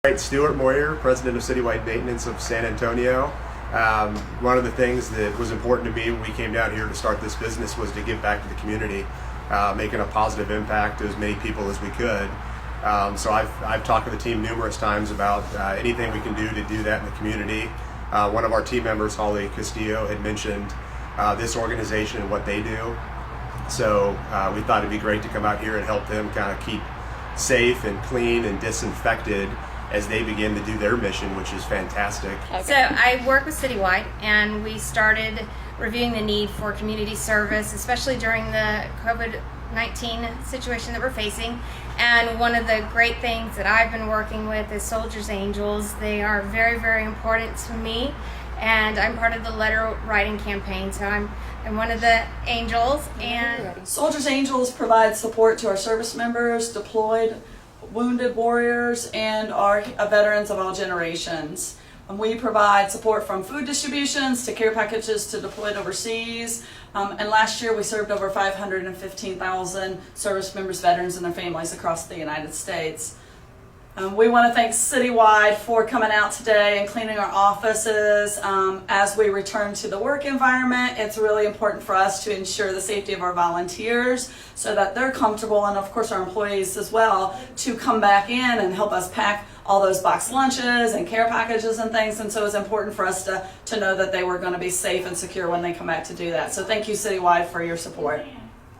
Right, Stuart Moyer, President of Citywide Maintenance of San Antonio. One of the things that was important to me when we came down here to start this business was to give back to the community, making a positive impact to as many people as we could. So I've talked with the team numerous times about anything we can do to do that in the community. One of our team members, Holly Castillo, had mentioned this organization and what they do. So we thought it'd be great to come out here and help them kind of keep safe and clean and disinfected as they begin to do their mission, which is fantastic. Okay. So I work with Citywide, and we started reviewing the need for community service, especially during the COVID-19 situation that we're facing. And one of the great things that I've been working with is Soldiers Angels. They are very, very important to me, and I'm part of the letter writing campaign. So I'm one of the angels. And Soldiers Angels provide support to our service members, deployed, wounded warriors, and our veterans of all generations. We provide support from food distributions to care packages to deployed overseas. And last year we served over 515,000 service members, veterans, and their families across the United States. We want to thank Citywide for coming out today and cleaning our offices. As we return to the work environment, it's really important for us to ensure the safety of our volunteers so that they're comfortable, and of course our employees as well, to come back in and help us pack all those boxed lunches and care packages and things. And so it's important for us to know that they were going to be safe and secure when they come back to do that. So thank you, Citywide, for your support.